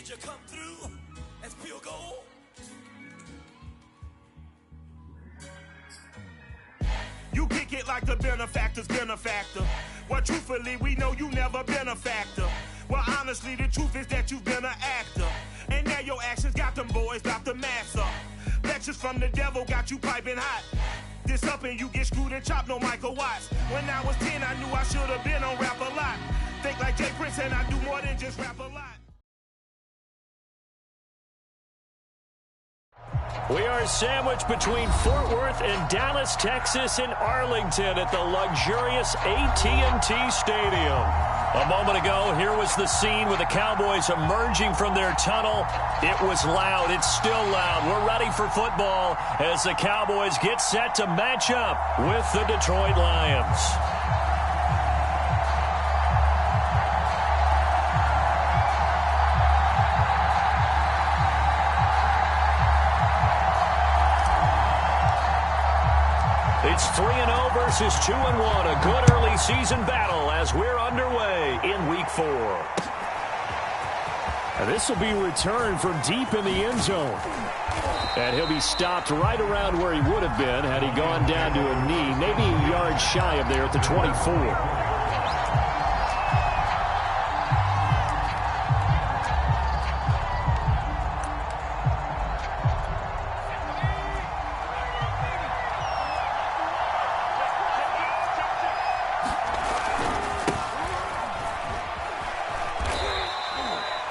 Did you come through as pure gold? You kick it like the benefactor's benefactor. Well, truthfully, we know you never been a factor. Well, honestly, the truth is that you've been an actor. And now your actions got them boys about to mass up. Lectures from the devil got you piping hot. This up and you get screwed and chopped, no Michael Watts. When I was 10, I knew I should have been on Rap a Lot. Think like Jay Prince and I do more than just rap a lot. We are sandwiched between Fort Worth and Dallas, Texas, in Arlington at the luxurious AT&T Stadium. A moment ago, here was the scene with the Cowboys emerging from their tunnel. It was loud. It's still loud. We're ready for football as the Cowboys get set to match up with the Detroit Lions. It's 3-0 versus 2-1, a good early season battle as we're underway in Week 4. And this will be returned from deep in the end zone. And he'll be stopped right around where he would have been had he gone down to a knee, maybe a yard shy of there at the 24.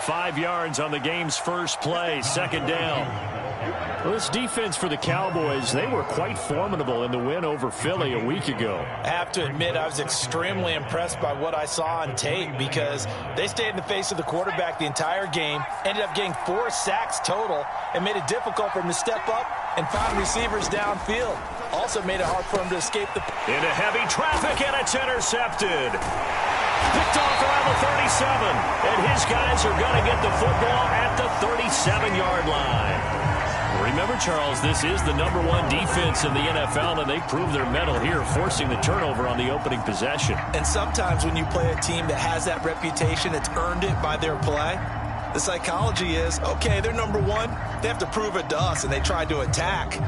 5 yards on the game's first play, second down. Well, this defense for the Cowboys, they were quite formidable in the win over Philly a week ago. I have to admit, I was extremely impressed by what I saw on tape because they stayed in the face of the quarterback the entire game, ended up getting 4 sacks total, and made it difficult for him to step up and find receivers downfield. Also made it hard for him to escape the... Into heavy traffic, and it's intercepted. Picked off around the 37, and his guys are going to get the football at the 37-yard line. Remember, Charles, this is the #1 defense in the NFL, and they proved their mettle here, forcing the turnover on the opening possession. And sometimes when you play a team that has that reputation, it's earned it by their play. The psychology is, okay, they're #1. They have to prove it to us, and they tried to attack.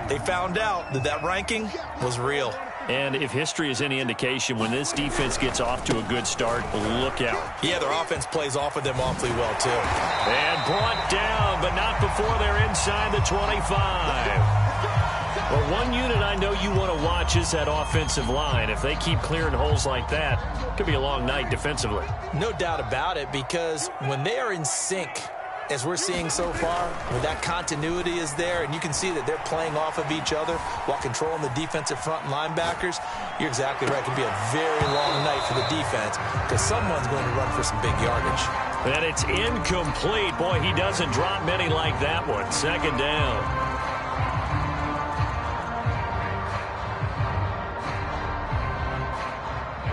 They found out that that ranking was real. And if history is any indication, when this defense gets off to a good start, look out. Yeah, their offense plays off of them awfully well, too. And brought down, but not before they're inside the 25. Well, one unit I know you want to watch is that offensive line. If they keep clearing holes like that, it could be a long night defensively. No doubt about it, because when they are in sync, as we're seeing so far, when that continuity is there, and you can see that they're playing off of each other while controlling the defensive front and linebackers, you're exactly right. It can be a very long night for the defense because someone's going to run for some big yardage. And it's incomplete. Boy, he doesn't drop many like that one. Second down.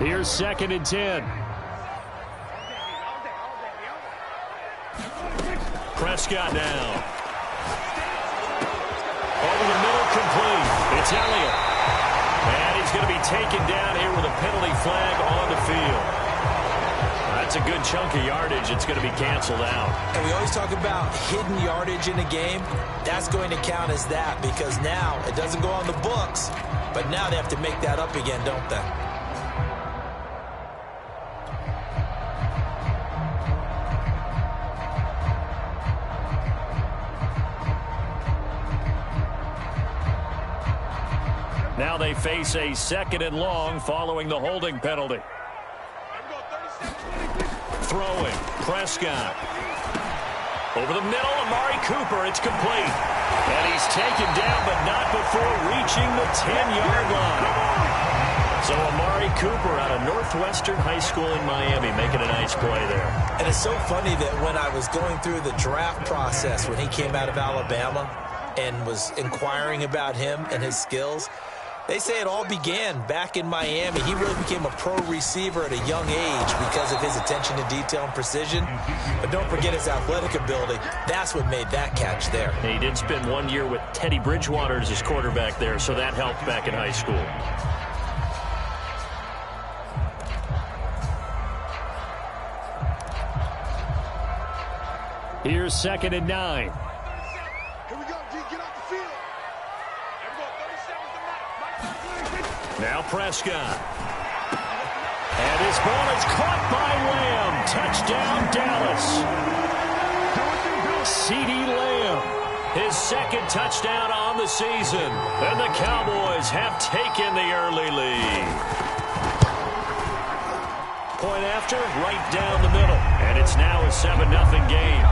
Here's 2nd and 10. Prescott now. Over the middle, complete. It's Elliott. And he's going to be taken down here with a penalty flag on the field. That's a good chunk of yardage. It's going to be canceled out. And we always talk about hidden yardage in a game. That's going to count as that because now it doesn't go on the books, but now they have to make that up again, don't they? Now they face a 2nd and long following the holding penalty. Throwing, Prescott. Over the middle, Amari Cooper, it's complete. And he's taken down, but not before reaching the 10-yard line. So Amari Cooper out of Northwestern High School in Miami making a nice play there. And it's so funny that when I was going through the draft process when he came out of Alabama and was inquiring about him and his skills, they say it all began back in Miami. He really became a pro receiver at a young age because of his attention to detail and precision. But don't forget his athletic ability. That's what made that catch there. He did spend 1 year with Teddy Bridgewater as his quarterback there, so that helped back in high school. Here's 2nd and 9. Here we go, D. Get off the field. Now Prescott. And his ball is caught by Lamb. Touchdown, Dallas. CeeDee Lamb, his 2nd touchdown on the season. And the Cowboys have taken the early lead. Point after, right down the middle. And it's now a 7-0 game.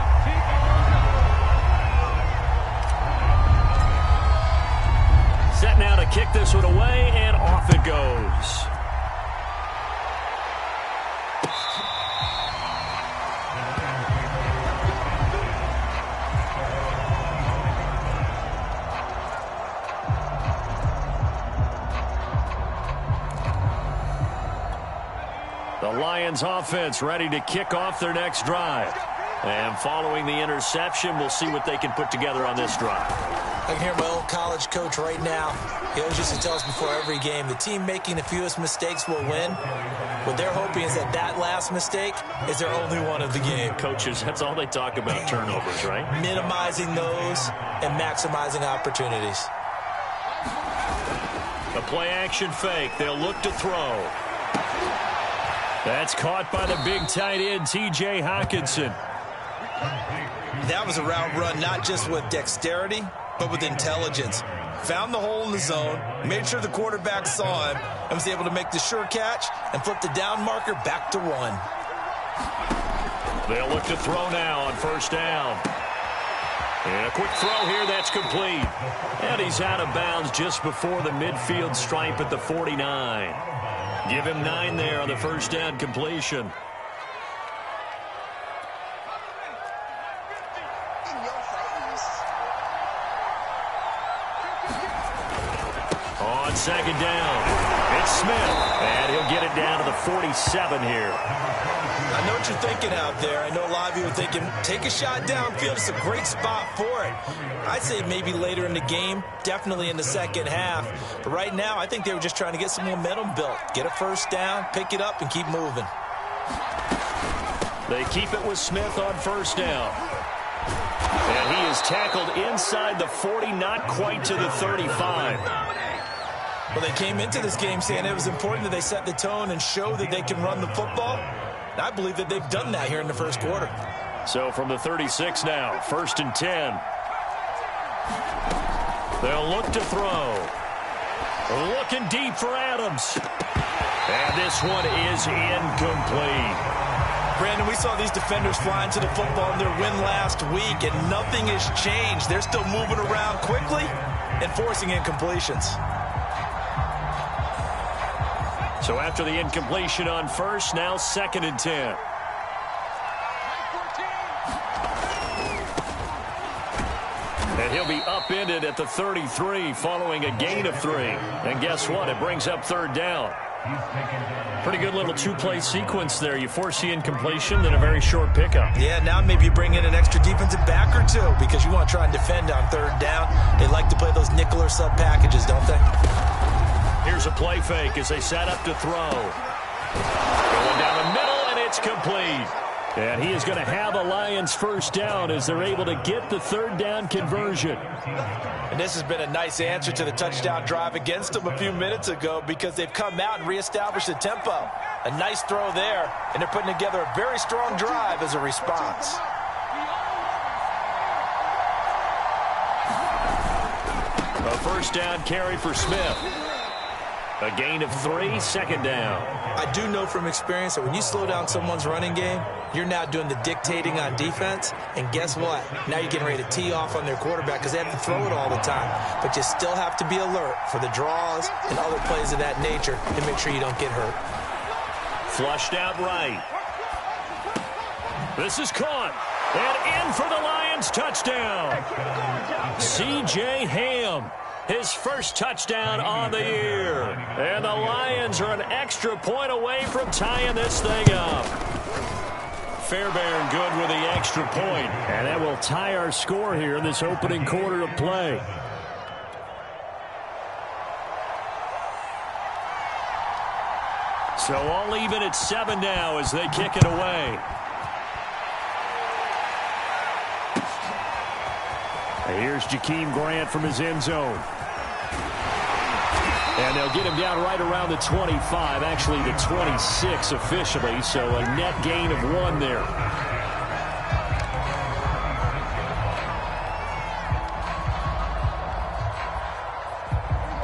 Set now to kick this one away, and off it goes. The Lions offense ready to kick off their next drive. And following the interception, we'll see what they can put together on this drive. I can hear my old college coach right now. He always used to tell us before every game, the team making the fewest mistakes will win. What they're hoping is that that last mistake is their only one of the game. Coaches, that's all they talk about, turnovers, right? Minimizing those and maximizing opportunities. A play-action fake. They'll look to throw. That's caught by the big tight end, T.J. Hockenson. That was a route run not just with dexterity, but with intelligence. Found the hole in the zone, made sure the quarterback saw him, and was able to make the sure catch and flip the down marker back to 1. They'll look to throw now on 1st down. And a quick throw here, that's complete. And he's out of bounds just before the midfield stripe at the 49. Give him 9 there on the 1st down completion. On 2nd down, it's Smith, and he'll get it down to the 47 here. I know what you're thinking out there. I know a lot of you are thinking, take a shot downfield. It's a great spot for it. I'd say maybe later in the game, definitely in the second half. But right now, I think they were just trying to get some momentum built. Get a 1st down, pick it up, and keep moving. They keep it with Smith on 1st down. And he is tackled inside the 40, not quite to the 35. Well, they came into this game saying it was important that they set the tone and show that they can run the football. And I believe that they've done that here in the 1st quarter. So from the 36 now, 1st and 10. They'll look to throw. Looking deep for Adams. And this one is incomplete. Brandon, we saw these defenders flying to the football in their win last week, and nothing has changed. They're still moving around quickly and forcing incompletions. So after the incompletion on 1st, now 2nd and 10. And he'll be upended at the 33 following a gain of 3. And guess what? It brings up 3rd down. Pretty good little 2-play sequence there. You force the incompletion, then a very short pickup. Yeah, now maybe you bring in an extra defensive back or 2 because you want to try and defend on 3rd down. They like to play those nickel or sub packages, don't they? Here's a play fake as they set up to throw. Going down the middle, and it's complete. And he is going to have a Lions 1st down as they're able to get the 3rd down conversion. And this has been a nice answer to the touchdown drive against them a few minutes ago because they've come out and reestablished the tempo. A nice throw there, and they're putting together a very strong drive as a response. A 1st down carry for Smith. A gain of 3, 2nd down. I do know from experience that when you slow down someone's running game, you're now doing the dictating on defense. And guess what? Now you're getting ready to tee off on their quarterback because they have to throw it all the time. But you still have to be alert for the draws and other plays of that nature to make sure you don't get hurt. Flushed out right. This is caught. And in for the Lions touchdown. C.J. Ham. His 1st touchdown on the year. And the Lions are an extra point away from tying this thing up. Fairbairn good with the extra point. And that will tie our score here in this opening quarter of play. So all even at 7 now as they kick it away. Here's Jakeem Grant from his end zone. And they'll get him down right around the 25, actually the 26 officially, so a net gain of 1 there.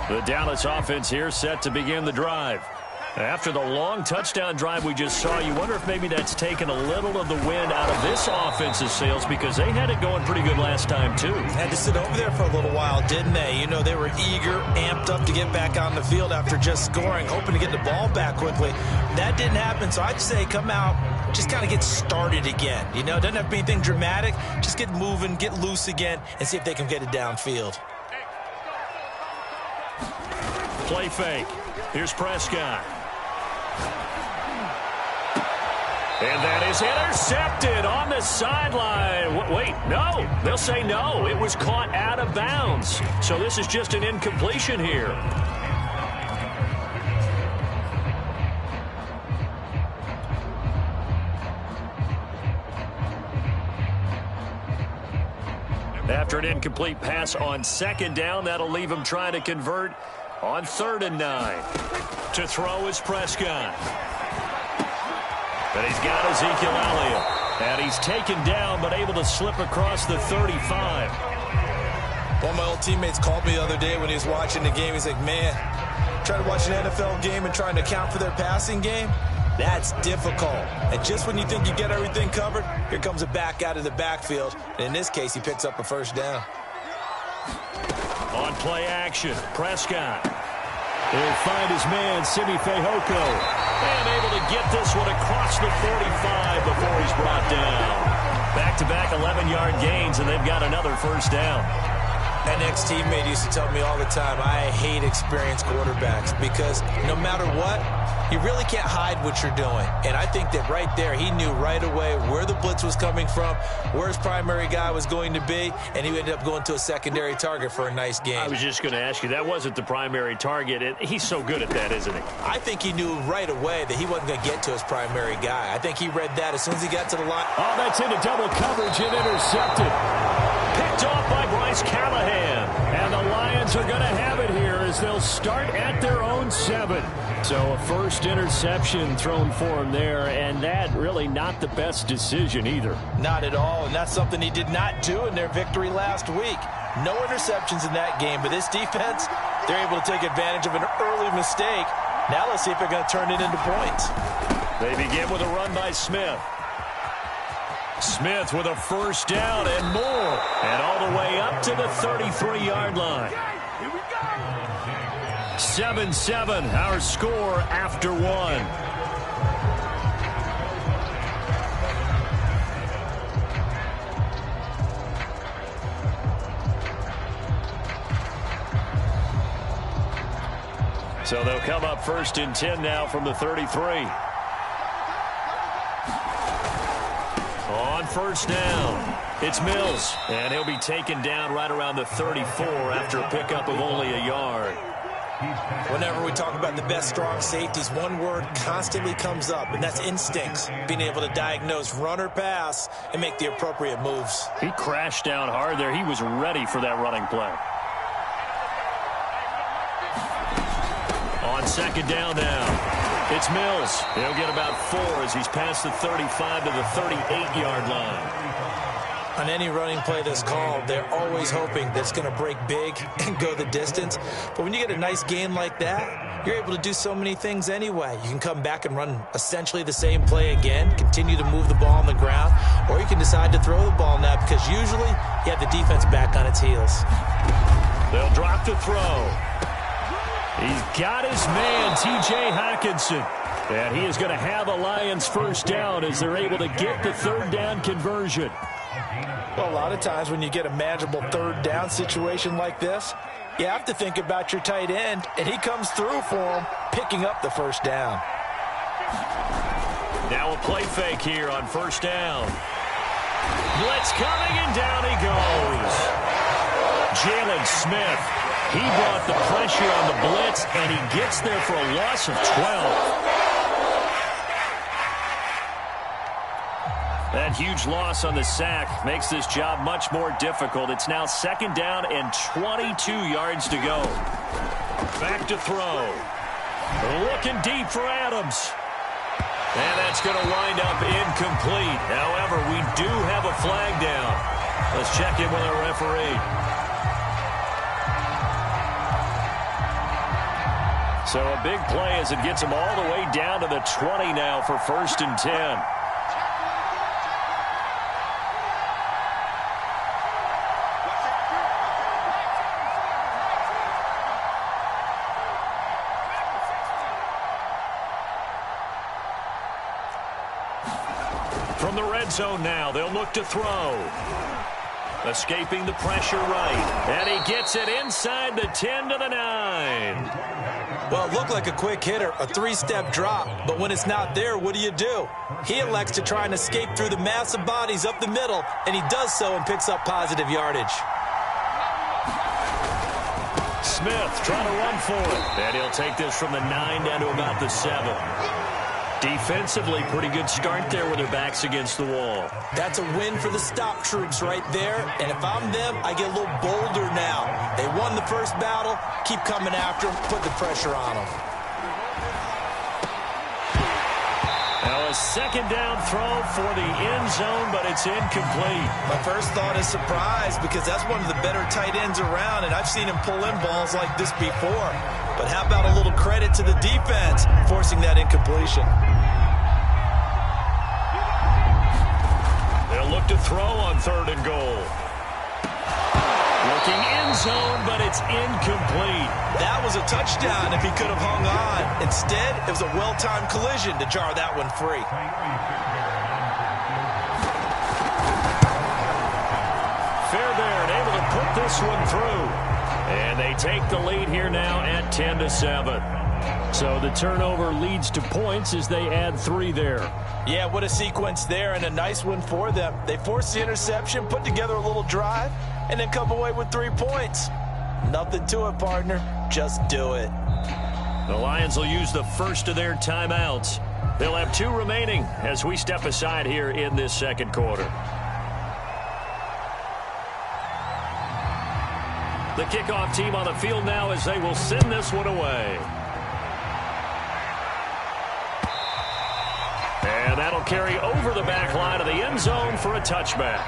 The Dallas offense here set to begin the drive. After the long touchdown drive we just saw, you wonder if maybe that's taken a little of the wind out of this offense's sails, because they had it going pretty good last time too. Had to sit over there for a little while, didn't they? You know, they were eager, amped up to get back on the field after just scoring, hoping to get the ball back quickly. That didn't happen, so I'd say come out, just kind of get started again. You know, it doesn't have to be anything dramatic. Just get moving, get loose again, and see if they can get it downfield. Play fake. Here's Prescott. And that is intercepted on the sideline. Wait, no. They'll say no. It was caught out of bounds. So this is just an incompletion here. After an incomplete pass on 2nd down, that'll leave him trying to convert on 3rd and 9. To throw is Prescott. And he's got Ezekiel Elliott. And he's taken down, but able to slip across the 35. One of my old teammates called me the other day when he was watching the game. He's like, man, trying to watch an NFL game and trying to account for their passing game? That's difficult. And just when you think you get everything covered, here comes a back out of the backfield. And in this case, he picks up a 1st down. On play action, Prescott. He'll find his man, Simi Fehoko. And able to get this one across the 45 before he's brought down. Back-to-back 11-yard gains, and they've got another 1st down. An ex-teammate used to tell me all the time, I hate experienced quarterbacks because no matter what, you really can't hide what you're doing. And I think that right there, he knew right away where the blitz was coming from, where his primary guy was going to be, and he ended up going to a secondary target for a nice game. I was just going to ask you, that wasn't the primary target. He's so good at that, isn't he? I think he knew right away that he wasn't going to get to his primary guy. I think he read that as soon as he got to the line. Oh, that's into double coverage and intercepted. Picked off by Bryce Callahan. And the Lions are going to have it here as they'll start at their own 7. So a first interception thrown for him there, and that really not the best decision either. Not at all, and that's something he did not do in their victory last week. No interceptions in that game, but this defense, they're able to take advantage of an early mistake. Now let's see if they're going to turn it into points. They begin with a run by Smith. Smith with a 1st down and more. And all the way up to the 33-yard line. 7-7, our score after 1. So they'll come up 1st and 10 now from the 33. On 1st down, it's Mills, and he'll be taken down right around the 34 after a pickup of only a yard. Whenever we talk about the best strong safeties, one word constantly comes up, and that's instincts. Being able to diagnose run or pass and make the appropriate moves. He crashed down hard there. He was ready for that running play. On 2nd down now, it's Mills. He'll get about 4 as he's past the 35 to the 38-yard line. On any running play that's called, they're always hoping that it's going to break big and go the distance. But when you get a nice gain like that, you're able to do so many things anyway. You can come back and run essentially the same play again, continue to move the ball on the ground, or you can decide to throw the ball now because usually you have the defense back on its heels. They'll drop the throw. He's got his man, T.J. Hockenson. And he is going to have a Lions 1st down as they're able to get the 3rd down conversion. Well, a lot of times when you get a manageable 3rd down situation like this, you have to think about your tight end, and he comes through for him, picking up the 1st down. Now a play fake here on 1st down. Blitz coming, and down he goes. Jalen Smith, he brought the pressure on the blitz, and he gets there for a loss of 12. That huge loss on the sack makes this job much more difficult. It's now 2nd down and 22 yards to go. Back to throw. Looking deep for Adams. And that's going to wind up incomplete. However, we do have a flag down. Let's check in with our referee. So a big play as it gets them all the way down to the 20 now for 1st and 10. From the red zone now, they'll look to throw. Escaping the pressure right. And he gets it inside the 10 to the 9. Well, it looked like a quick hitter, a 3-step drop. But when it's not there, what do? He elects to try and escape through the massive bodies up the middle, and he does so and picks up positive yardage. Smith trying to run for it. And he'll take this from the 9 down to about the 7. Defensively, pretty good start there with their backs against the wall. That's a win for the stop troops right there. And if I'm them, I get a little bolder now. They won the first battle. Keep coming after them. Put the pressure on them. Now a 2nd down throw for the end zone, but it's incomplete. My first thought is surprise because that's one of the better tight ends around, and I've seen him pull in balls like this before. But how about a little credit to the defense forcing that incompletion? They'll look to throw on 3rd and goal. Looking end zone, but it's incomplete. That was a touchdown if he could have hung on. Instead, it was a well-timed collision to jar that one free. Fairbairn able to put this one through. And they take the lead here now at 10 to 7. So the turnover leads to points as they add 3 there. Yeah, what a sequence there, and a nice one for them. They forced the interception, put together a little drive, and then come away with 3 points. Nothing to it, partner. Just do it. The Lions will use the first of their timeouts. They'll have 2 remaining as we step aside here in this 2nd quarter. The kickoff team on the field now as they will send this one away. And that'll carry over the back line of the end zone for a touchback.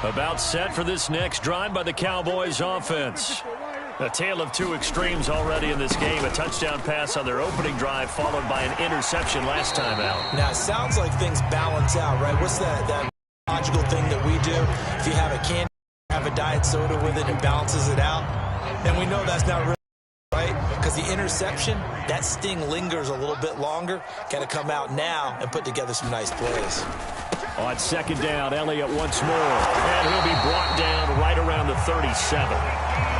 About set for this next drive by the Cowboys offense. A tale of 2 extremes already in this game. A touchdown pass on their opening drive followed by an interception last time out. Now, it sounds like things balance out, right? What's that logical thing that we do? If you have a candy, have a diet soda with it, it balances it out. And we know that's not really right because the interception, that sting lingers a little bit longer. Got to come out now and put together some nice plays. On 2nd down, Elliott once more. And he'll be brought down right around the 37.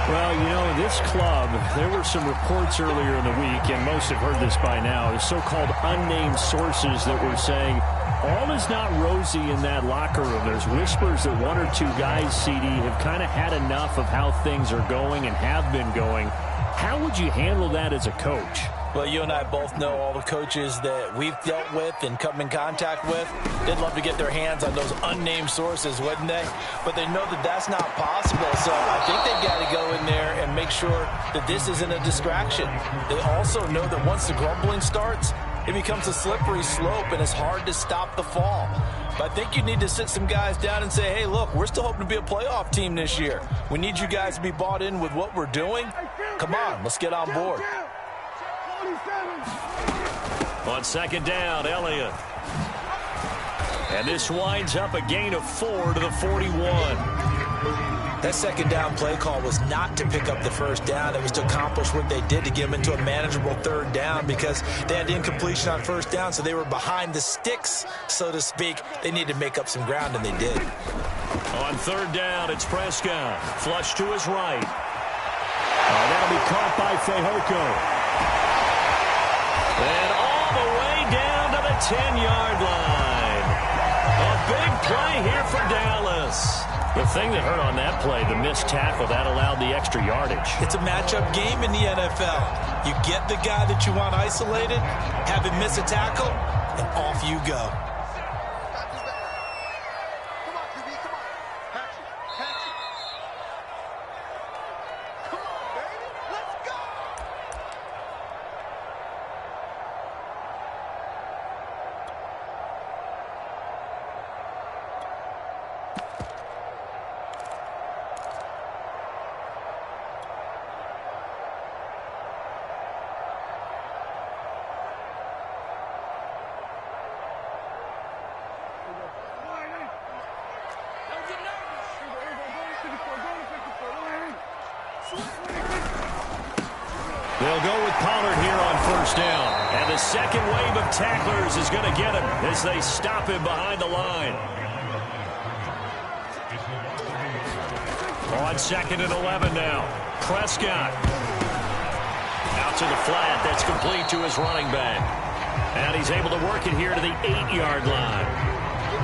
Well, you know, this club, there were some reports earlier in the week, and most have heard this by now, the so-called unnamed sources that were saying all is not rosy in that locker room. There's whispers that 1 or 2 guys, CD, have kind of had enough of how things are going and have been going. How would you handle that as a coach? Well, you and I both know all the coaches that we've dealt with and come in contact with. They'd love to get their hands on those unnamed sources, wouldn't they? But they know that that's not possible. So I think they've got to go in there and make sure that this isn't a distraction. They also know that once the grumbling starts, it becomes a slippery slope and it's hard to stop the fall. But I think you need to sit some guys down and say, hey, look, we're still hoping to be a playoff team this year. We need you guys to be bought in with what we're doing. Come on, let's get on board. On 2nd down, Elliott. And this winds up a gain of 4 to the 41. That 2nd down play call was not to pick up the 1st down. It was to accomplish what they did to get them into a manageable 3rd down because they had incompletion on 1st down, so they were behind the sticks, so to speak. They needed to make up some ground, and they did. On 3rd down, it's Prescott. Flush to his right. That'll be caught by Fehoko. And all the way down to the 10-yard line. A big play here for Dallas. The thing that hurt on that play, the missed tackle, that allowed the extra yardage. It's a matchup game in the NFL. You get the guy that you want isolated, have him miss a tackle, and off you go. They'll go with Pollard here on first down. And the second wave of tacklers is going to get him as they stop him behind the line. On 2nd and 11 now. Prescott. Out to the flat. That's complete to his running back. And he's able to work it here to the 8-yard line.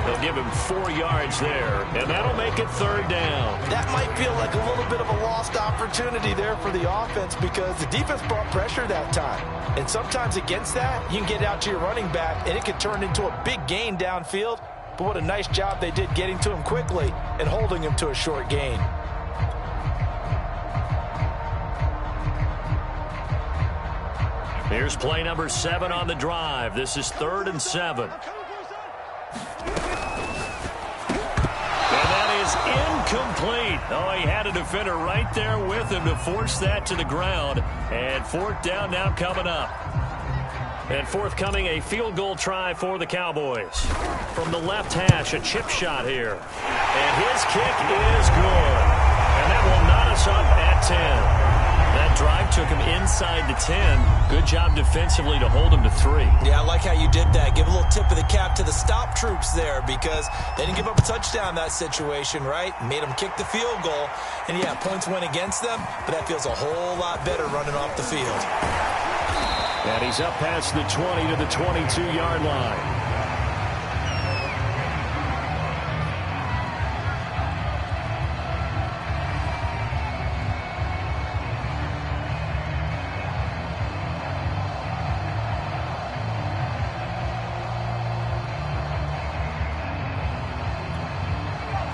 They'll give him 4 yards there, and that'll make it 3rd down. That might feel like a little bit of a lost opportunity there for the offense because the defense brought pressure that time. And sometimes against that, you can get out to your running back, and it can turn into a big gain downfield. But what a nice job they did getting to him quickly and holding him to a short gain. Here's play number 7 on the drive. This is 3rd and 7. Incomplete. Oh, he had a defender right there with him to force that to the ground. And 4th down now coming up. And forthcoming, a field goal try for the Cowboys. From the left hash, a chip shot here. And his kick is good. And that will knot us up at 10. That drive took him inside the 10. Good job defensively to hold him to 3. Yeah, I like how you did that. Give a little tip of the cap to the stop troops there because they didn't give up a touchdown in that situation, right? Made them kick the field goal. And, yeah, points went against them, but that feels a whole lot better running off the field. And he's up past the 20 to the 22-yard line.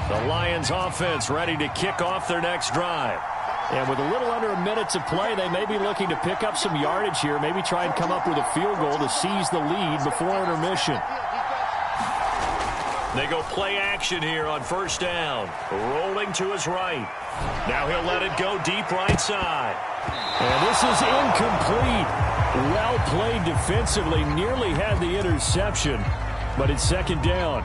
The Lions offense ready to kick off their next drive. And with a little under a minute to play, they may be looking to pick up some yardage here, maybe try and come up with a field goal to seize the lead before intermission. They go play action here on first down. Rolling to his right. Now he'll let it go deep right side. And this is incomplete. Well played defensively. Nearly had the interception, but it's 2nd down.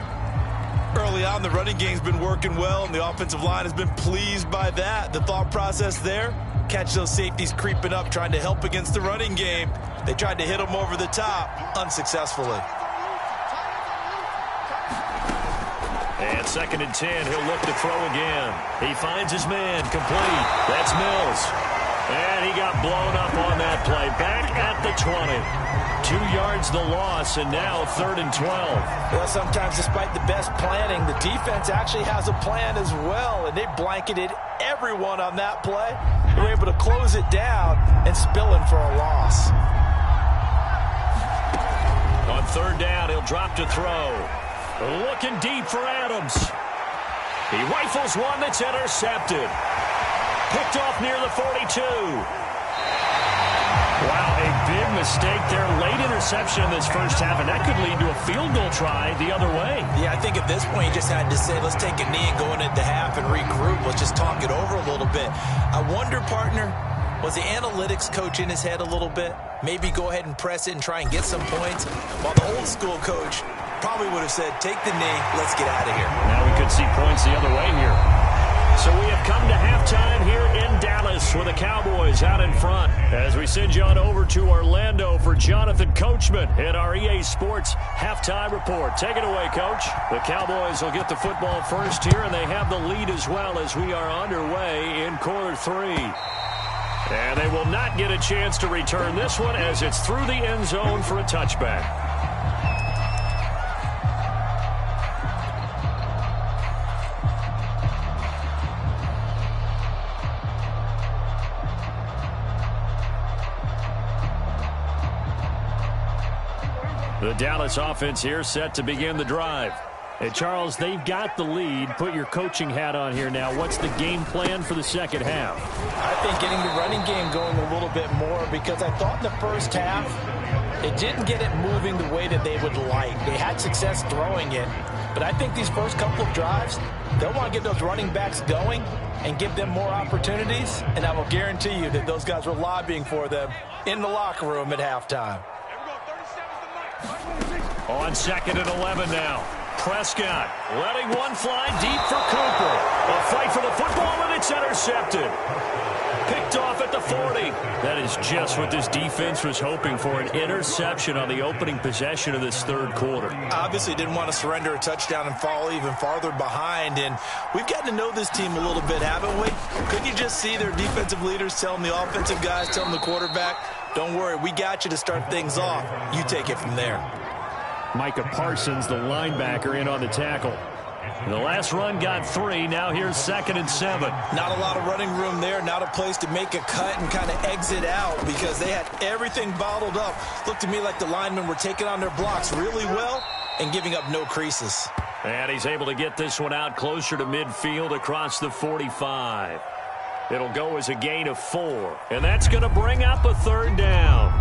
Early on, the running game's been working well, and the offensive line has been pleased by that. The thought process there, catch those safeties creeping up, trying to help against the running game. They tried to hit them over the top, unsuccessfully. And 2nd and 10, he'll look to throw again. He finds his man, complete. That's Mills. And he got blown up on that play. Back at the 20. 2 yards the loss, and now 3rd and 12. Well, sometimes despite the best planning, the defense actually has a plan as well, and they blanketed everyone on that play. They were able to close it down and spill in for a loss. On 3rd down, he'll drop to throw. Looking deep for Adams. He rifles one that's intercepted. Picked off near the 42. Wow, a big mistake there. Late interception in this first half, and that could lead to a field goal try the other way. Yeah, I think at this point you just had to say, let's take a knee and go into the half and regroup. Let's just talk it over a little bit. I wonder, partner, was the analytics coach in his head a little bit? Maybe go ahead and press it and try and get some points? While the old school coach probably would have said, take the knee, let's get out of here. Now we could see points the other way here. So we have come to halftime here in Dallas with the Cowboys out in front. As we send you on over to Orlando for Jonathan Coachman in our EA Sports Halftime Report. Take it away, Coach. The Cowboys will get the football first here, and they have the lead as well as we are underway in quarter 3. And they will not get a chance to return this one as it's through the end zone for a touchback. The Dallas offense here set to begin the drive. Hey, Charles, they've got the lead. Put your coaching hat on here now. What's the game plan for the second half? I think getting the running game going a little bit more, because I thought in the first half it didn't get it moving the way that they would like. They had success throwing it, but I think these first couple of drives, they'll want to get those running backs going and give them more opportunities, and I will guarantee you that those guys were lobbying for them in the locker room at halftime. On 2nd and 11 now. Prescott letting one fly deep for Cooper. A fight for the football, and it's intercepted. Picked off at the 40. That is just what this defense was hoping for, an interception on the opening possession of this third quarter. Obviously didn't want to surrender a touchdown and fall even farther behind, and we've gotten to know this team a little bit, haven't we? Couldn't you just see their defensive leaders telling the offensive guys, telling the quarterback, don't worry, we got you to start things off. You take it from there. Micah Parsons, the linebacker, in on the tackle. The last run got 3. Now here's 2nd and 7. Not a lot of running room there. Not a place to make a cut and kind of exit out, because they had everything bottled up. Looked to me like the linemen were taking on their blocks really well and giving up no creases. And he's able to get this one out closer to midfield across the 45. It'll go as a gain of 4. And that's going to bring up a 3rd down.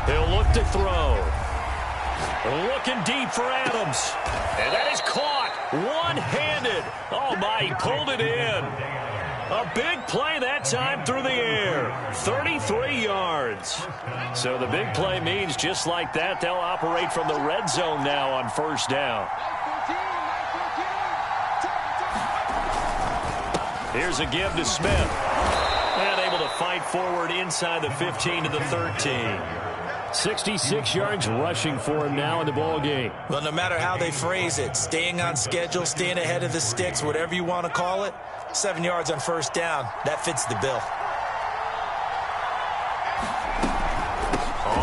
He'll look to throw. Looking deep for Adams. And that is caught one-handed. Oh, my, he pulled it in. A big play that time through the air. 33 yards. So the big play means just like that, they'll operate from the red zone now on 1st down. Here's a give to Smith. And able to fight forward inside the 15 to the 13. 66 yards rushing for him now in the ball game. Well, no matter how they phrase it, staying on schedule, staying ahead of the sticks, whatever you want to call it, 7 yards on 1st down, that fits the bill.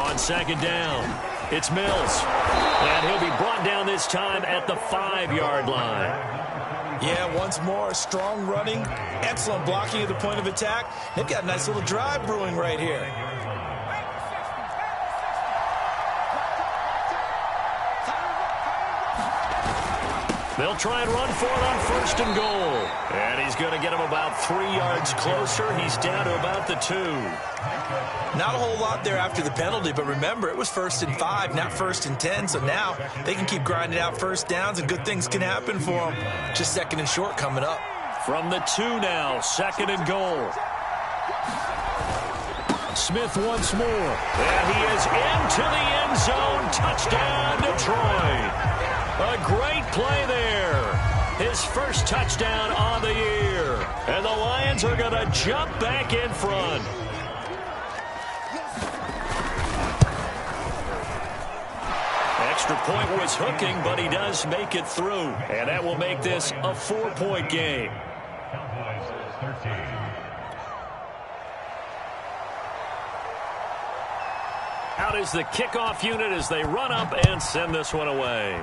On 2nd down, it's Mills. And he'll be brought down this time at the 5-yard line. Yeah, once more, strong running, excellent blocking at the point of attack. They've got a nice little drive brewing right here. They'll try and run for it on 1st and goal. And he's going to get him about 3 yards closer. He's down to about the 2. Not a whole lot there after the penalty, but remember, it was 1st and 5, not 1st and 10. So now they can keep grinding out 1st downs, and good things can happen for them. Just 2nd and short coming up. From the 2 now, 2nd and goal. Smith once more. And he is into the end zone. Touchdown, Detroit. A great play there. His first touchdown on the year. And the Lions are going to jump back in front. Extra point was hooking, but he does make it through. And that will make this a 4-point game. Out is the kickoff unit as they run up and send this one away.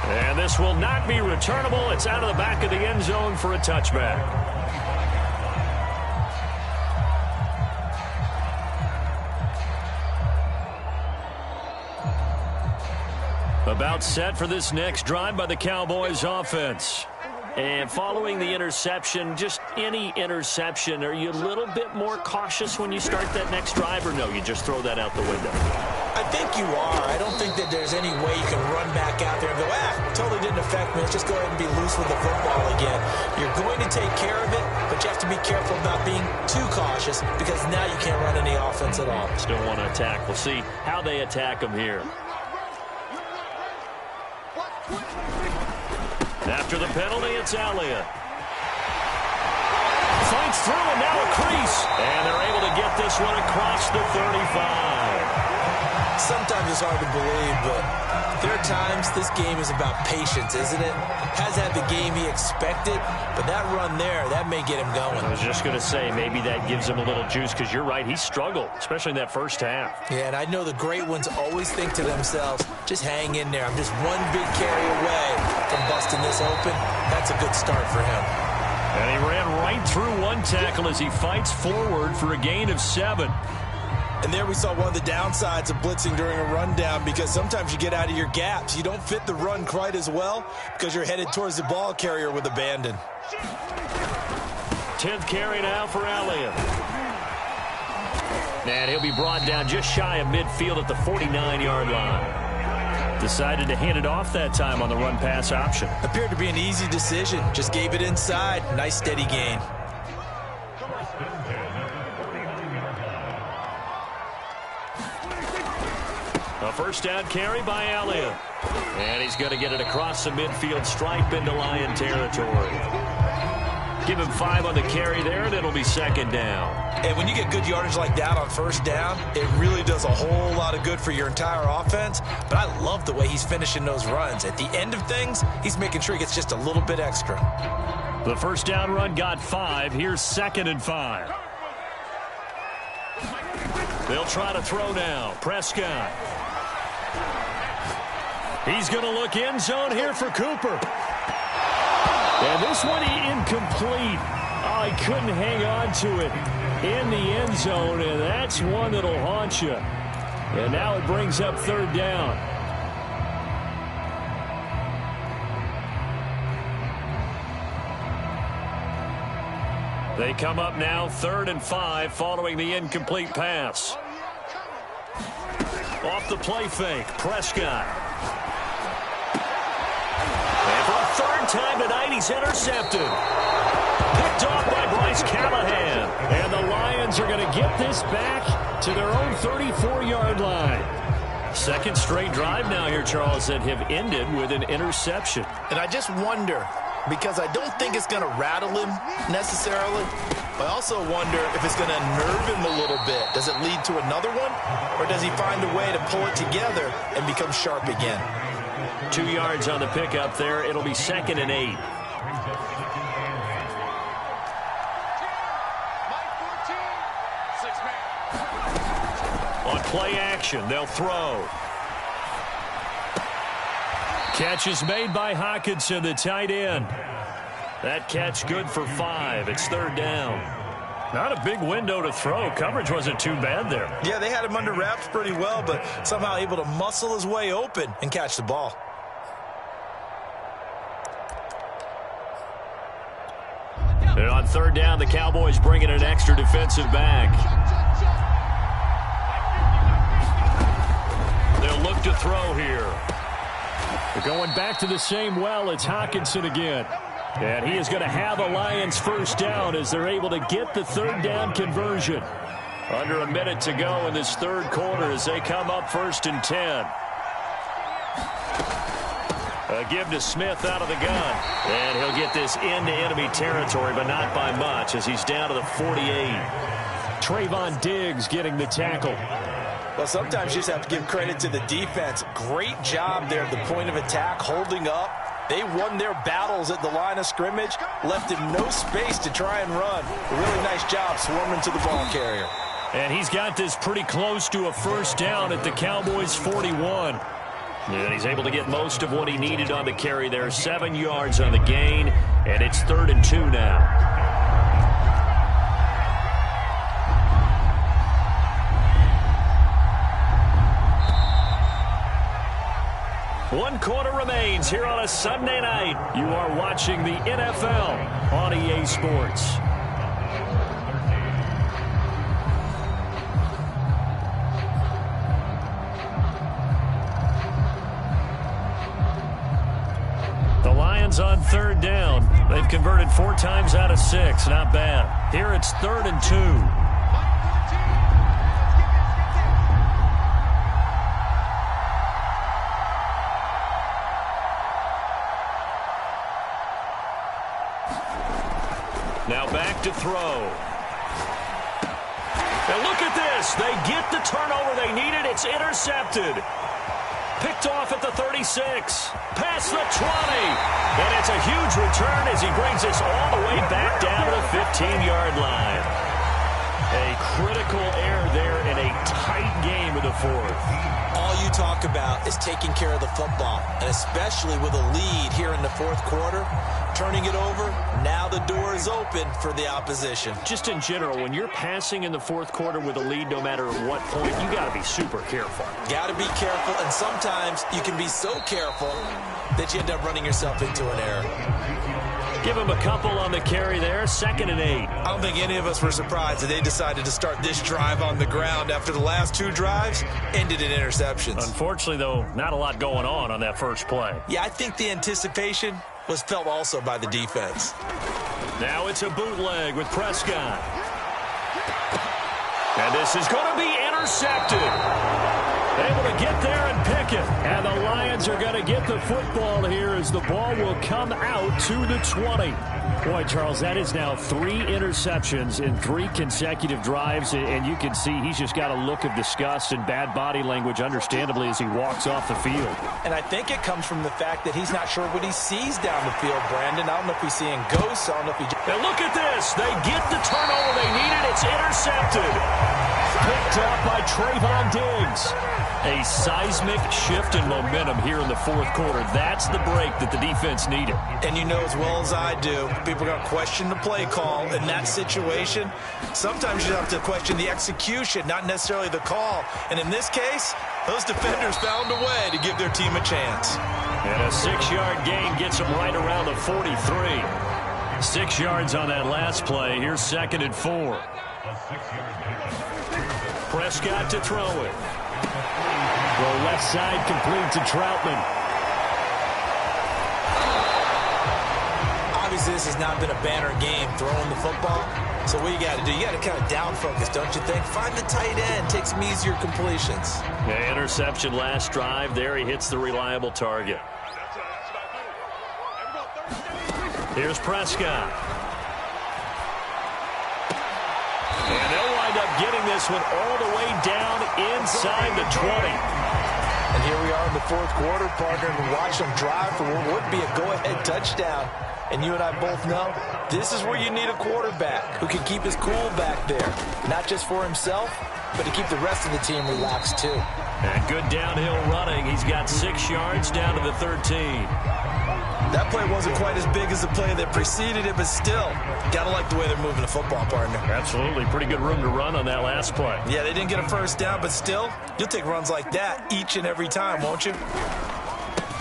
And this will not be returnable. It's out of the back of the end zone for a touchback. About set for this next drive by the Cowboys offense. And following the interception, just any interception, are you a little bit more cautious when you start that next drive, or no, you just throw that out the window? I think you are. I don't think that there's any way you can run back out there and go, totally didn't affect me. Let's just go ahead and be loose with the football again. You're going to take care of it, but you have to be careful about being too cautious, because now you can't run any offense at all. Still want to attack. We'll see how they attack them here. After the penalty, it's Elliott. Fights through, and now a crease. And they're able to get this one across the 35. Sometimes it's hard to believe, but there are times this game is about patience, isn't it? Has had the game he expected, but that run there, that may get him going. I was just going to say, maybe that gives him a little juice, because you're right, he struggled, especially in that first half. Yeah, and I know the great ones always think to themselves, just hang in there. I'm just one big carry away from busting this open. That's a good start for him. And he ran right through one tackle as he fights forward for a gain of 7. And there we saw one of the downsides of blitzing during a rundown, because sometimes you get out of your gaps. You don't fit the run quite as well because you're headed towards the ball carrier with abandon. 10th carry now for Elliott. And he'll be brought down just shy of midfield at the 49-yard line. Decided to hand it off that time on the run-pass option. Appeared to be an easy decision. Just gave it inside. Nice steady gain. A first down carry by Elliott. And he's going to get it across the midfield stripe into Lion territory. Give him 5 on the carry there, and it'll be second down. And when you get good yardage like that on first down, it really does a whole lot of good for your entire offense. But I love the way he's finishing those runs. At the end of things, he's making sure he gets just a little bit extra. The first down run got 5. Here's 2nd and 5. They'll try to throw now. Prescott. He's going to look end zone here for Cooper. And this one incomplete. Oh, he couldn't hang on to it in the end zone, and that's one that'll haunt you. And now it brings up 3rd down. They come up now 3rd and 5 following the incomplete pass. Off the play fake, Prescott. And for a 3rd time tonight, he's intercepted. Picked off by Bryce Callahan. And the Lions are going to get this back to their own 34-yard line. 2nd straight drive now here, Charles, that have ended with an interception. And I just wonder, because I don't think it's going to rattle him necessarily, but I also wonder if it's going to nerve him a little bit. Does it lead to another one, or does he find a way to pull it together and become sharp again? 2 yards on the pickup there. It'll be 2nd and 8. On play action, they'll throw. Catch is made by Hockenson, the tight end. That catch good for 5. It's 3rd down. Not a big window to throw. Coverage wasn't too bad there. Yeah, they had him under wraps pretty well, but somehow able to muscle his way open and catch the ball. And on 3rd down, the Cowboys bring in an extra defensive back. They'll look to throw here. They're going back to the same well. It's Hockenson again. And he is going to have a Lions first down as they're able to get the 3rd down conversion. Under a minute to go in this 3rd quarter as they come up 1st and 10. A give to Smith out of the gun. And he'll get this into enemy territory, but not by much as he's down to the 48. Trayvon Diggs getting the tackle. Well, sometimes you just have to give credit to the defense. Great job there at the point of attack, holding up. They won their battles at the line of scrimmage, left him no space to try and run. A really nice job swarming to the ball carrier. And he's got this pretty close to a first down at the Cowboys' 41. And he's able to get most of what he needed on the carry there. 7 yards on the gain, and it's 3rd and 2 now. One quarter remains here on a Sunday night. You are watching the NFL on EA Sports. The Lions on 3rd down. They've converted 4 times out of 6. Not bad. Here it's 3rd and 2. Now back to throw. And look at this. They get the turnover they needed. It's intercepted. Picked off at the 36. Past the 20. And it's a huge return as he brings us all the way back down to the 15-yard line. A critical error there in a tight game in the 4th. All you talk about is taking care of the football, and especially with a lead here in the 4th quarter, turning it over, now the door is open for the opposition. Just in general, when you're passing in the fourth quarter with a lead, no matter at what point, you got to be super careful. Got to be careful, and sometimes you can be so careful that you end up running yourself into an error. Give him a couple on the carry there, 2nd and 8. I don't think any of us were surprised that they decided to start this drive on the ground after the last 2 drives ended in interceptions. Unfortunately, though, not a lot going on that first play. Yeah, I think the anticipation was felt also by the defense. Now it's a bootleg with Prescott. And this is going to be intercepted. Able to get there and pick it. And the Lions are going to get the football here as the ball will come out to the 20. Boy, Charles, that is now 3 interceptions in 3 consecutive drives, and you can see he's just got a look of disgust and bad body language, understandably, as he walks off the field. And I think it comes from the fact that he's not sure what he sees down the field, Brandon. I don't know if he's seeing ghosts. I don't know if he... And look at this. They get the turnover they needed. It's intercepted. Picked up by Trayvon Diggs. A seismic shift in momentum here in the fourth quarter. That's the break that the defense needed. And you know as well as I do, people are going to question the play call in that situation. Sometimes you have to question the execution, not necessarily the call. And in this case, those defenders found a way to give their team a chance. And a 6-yard gain gets them right around the 43. 6 yards on that last play. Here's 2nd and 4. Prescott to throw it. Throw left side, complete to Troutman. Obviously, this has not been a banner game throwing the football. So what you got to do, you got to kind of down focus, don't you think? Find the tight end, take some easier completions. Yeah, interception last drive. There he hits the reliable target. Here's Prescott. And they'll wind up getting this one all the way down inside the 20. And here we are in the fourth quarter, partner, and watch them drive for what would be a go-ahead touchdown. And you and I both know this is where you need a quarterback who can keep his cool back there. Not just for himself, but to keep the rest of the team relaxed too. And good downhill running. He's got 6 yards down to the 13. That play wasn't quite as big as the play that preceded it, but still, got to like the way they're moving the football, partner. Absolutely. Pretty good room to run on that last play. Yeah, they didn't get a first down, but still, you'll take runs like that each and every time, won't you?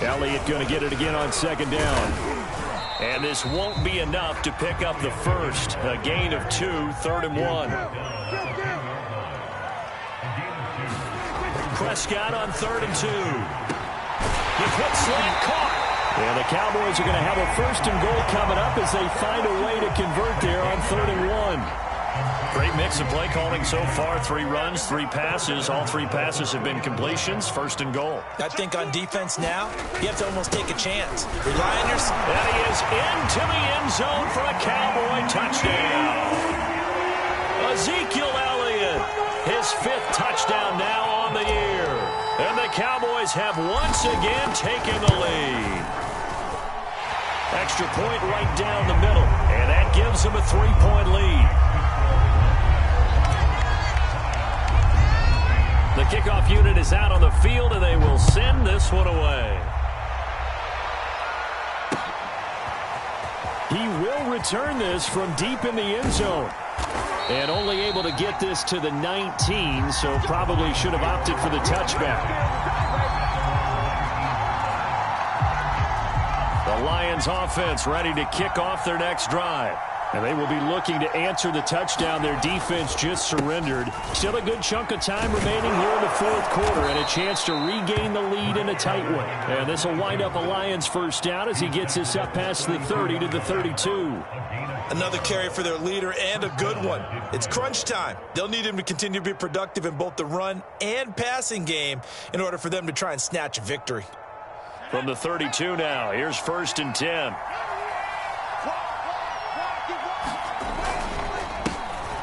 Elliott going to get it again on 2nd down. And this won't be enough to pick up the first. A gain of 2, 3rd and 1. Prescott on 3rd and 2. The quick slant caught. And the Cowboys are going to have a 1st and goal coming up as they find a way to convert there on 3rd and 1. Great mix of play calling so far. 3 runs, 3 passes. All 3 passes have been completions. 1st and goal. I think on defense now, you have to almost take a chance. Rely on yourself. And he is into the end zone for a Cowboy touchdown. Ezekiel Elliott, his 5th touchdown now on the year. And the Cowboys have once again taken the lead. Extra point right down the middle, and that gives them a 3-point lead. The kickoff unit is out on the field, and they will send this one away. He will return this from deep in the end zone. And only able to get this to the 19, so probably should have opted for the touchback. The Lions offense ready to kick off their next drive. And they will be looking to answer the touchdown their defense just surrendered. Still a good chunk of time remaining here in the fourth quarter and a chance to regain the lead in a tight one. And this will wind up a Lions 1st down as he gets this up past the 30 to the 32. Another carry for their leader and a good one. It's crunch time. They'll need him to continue to be productive in both the run and passing game in order for them to try and snatch a victory. From the 32 now, here's 1st and 10.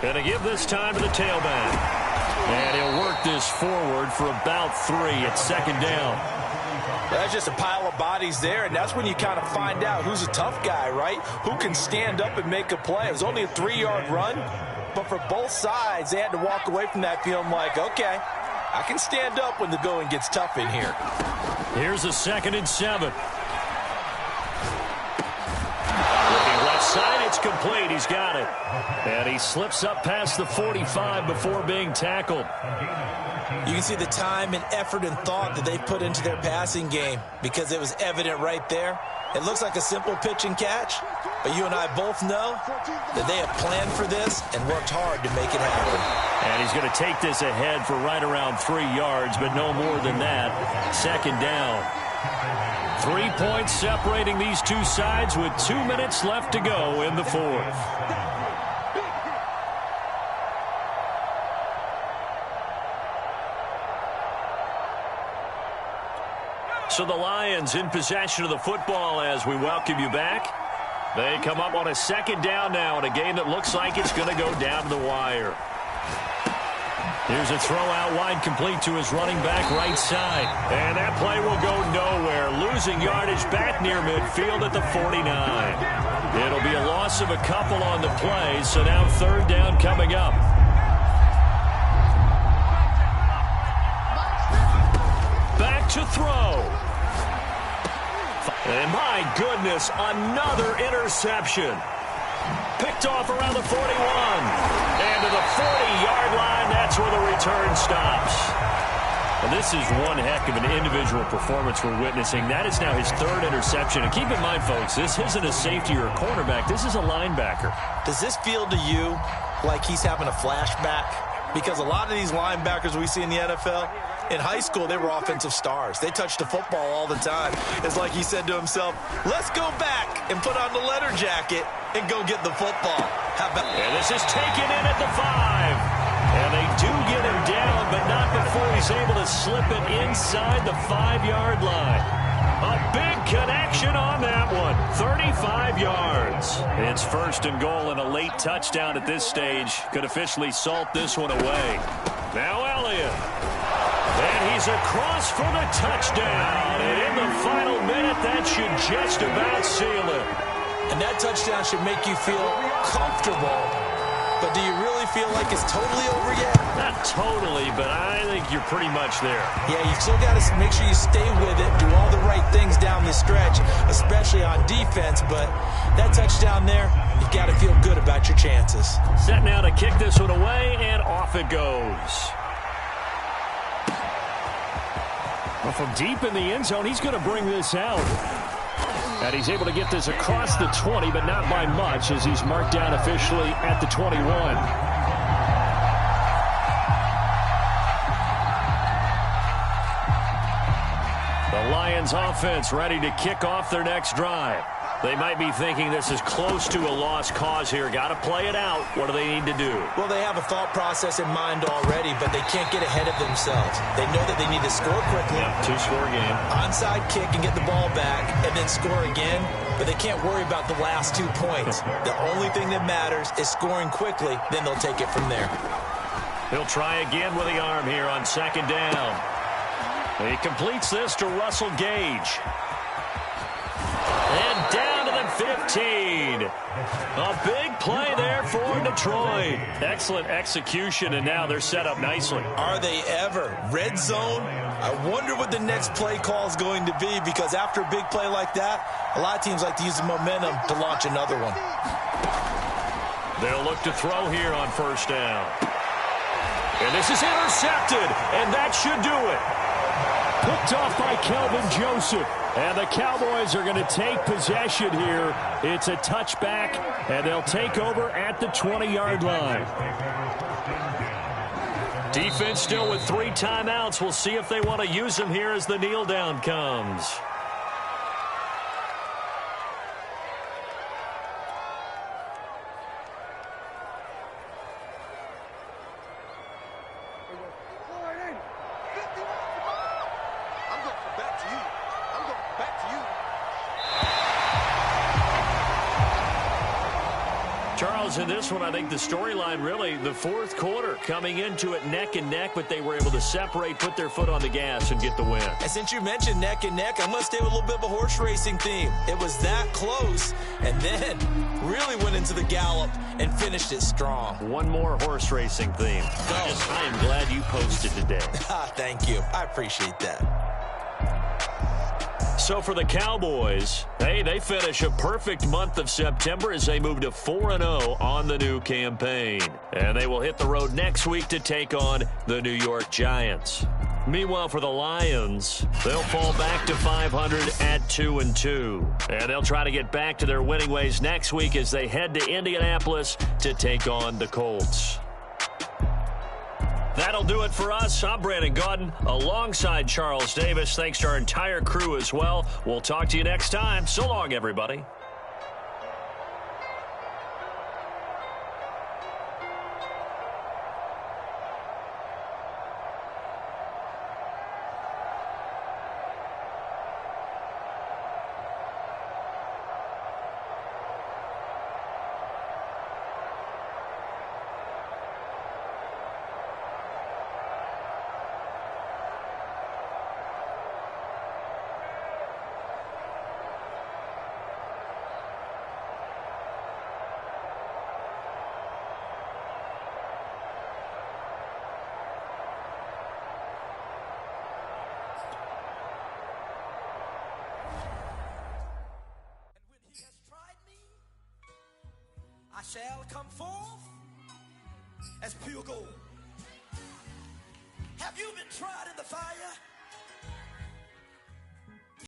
Gonna give this time to the tailback. And he'll work this forward for about 3 at 2nd down. That's just a pile of bodies there, and that's when you kind of find out who's a tough guy, right? Who can stand up and make a play. It was only a 3-yard run, but for both sides, they had to walk away from that feeling like, okay, I can stand up when the going gets tough in here. Here's a 2nd and 7. it. And he slips up past the 45 before being tackled. You can see the time and effort and thought that they put into their passing game because it was evident right there. It looks like a simple pitch and catch, but you and I both know that they have planned for this and worked hard to make it happen. And he's going to take this ahead for right around 3 yards, but no more than that. Second down. 3 points separating these two sides with 2 minutes left to go in the fourth. So the Lions in possession of the football as we welcome you back. They come up on a second down now in a game that looks like it's going to go down to the wire. Here's a throw out wide complete to his running back right side. And that play will go nowhere. Losing yardage back near midfield at the 49. It'll be a loss of a couple on the play, so now third down coming up. Back to throw. And my goodness, another interception. Picked off around the 41. And to the 40-yard line, that's where the return stops. Well, this is one heck of an individual performance we're witnessing. That is now his third interception. And keep in mind, folks, this isn't a safety or a cornerback. This is a linebacker. Does this feel to you like he's having a flashback? Because a lot of these linebackers we see in the NFL, in high school, they were offensive stars. They touched the football all the time. It's like he said to himself, let's go back and put on the leather jacket and go get the football. How about and this is taken in at the 5. And they do get him down, but not before he's able to slip it inside the 5-yard line. A big connection on that one. 35 yards. It's first and goal and a late touchdown at this stage. Could officially salt this one away. Now Elliott. And he's across for the touchdown. And in the final minute, that should just about seal it. And that touchdown should make you feel comfortable. But do you really feel like it's totally over yet? Not totally, but I think you're pretty much there. Yeah, you've still got to make sure you stay with it, do all the right things down the stretch, especially on defense. But that touchdown there, you've got to feel good about your chances. Set now to kick this one away, and off it goes. Well, from deep in the end zone, he's going to bring this out. And he's able to get this across the 20, but not by much, as he's marked down officially at the 21. The Lions offense ready to kick off their next drive. They might be thinking this is close to a lost cause here. Got to play it out. What do they need to do? Well, they have a thought process in mind already, but they can't get ahead of themselves. They know that they need to score quickly. Yep, two-score game. Onside kick and get the ball back and then score again, but they can't worry about the last 2 points. The only thing that matters is scoring quickly, then they'll take it from there. He'll try again with the arm here on second down. He completes this to Russell Gage. And down to the 15. A big play there for Detroit. Excellent execution, and now they're set up nicely. Are they ever? Red zone? I wonder what the next play call is going to be, because after a big play like that, a lot of teams like to use the momentum to launch another one. They'll look to throw here on first down. And this is intercepted, and that should do it. Picked off by Kelvin Joseph. And the Cowboys are going to take possession here. It's a touchback, and they'll take over at the 20-yard line. Defense still with 3 timeouts. We'll see if they want to use them here as the kneel down comes. Charles, in this one, I think the storyline really, the fourth quarter, coming into it neck and neck, but they were able to separate, put their foot on the gas, and get the win. And since you mentioned neck and neck, I'm going to stay with a little bit of a horse racing theme. It was that close, and then really went into the gallop and finished it strong. One more horse racing theme. I am glad you posted today. Thank you. I appreciate that. So for the Cowboys, hey, they finish a perfect month of September as they move to 4-0 on the new campaign. And they will hit the road next week to take on the New York Giants. Meanwhile, for the Lions, they'll fall back to 500 at 2-2. And they'll try to get back to their winning ways next week as they head to Indianapolis to take on the Colts. That'll do it for us. I'm Brandon Gaudin alongside Charles Davis. Thanks to our entire crew as well. We'll talk to you next time. So long, everybody. I shall come forth as pure gold. Have you been tried in the fire?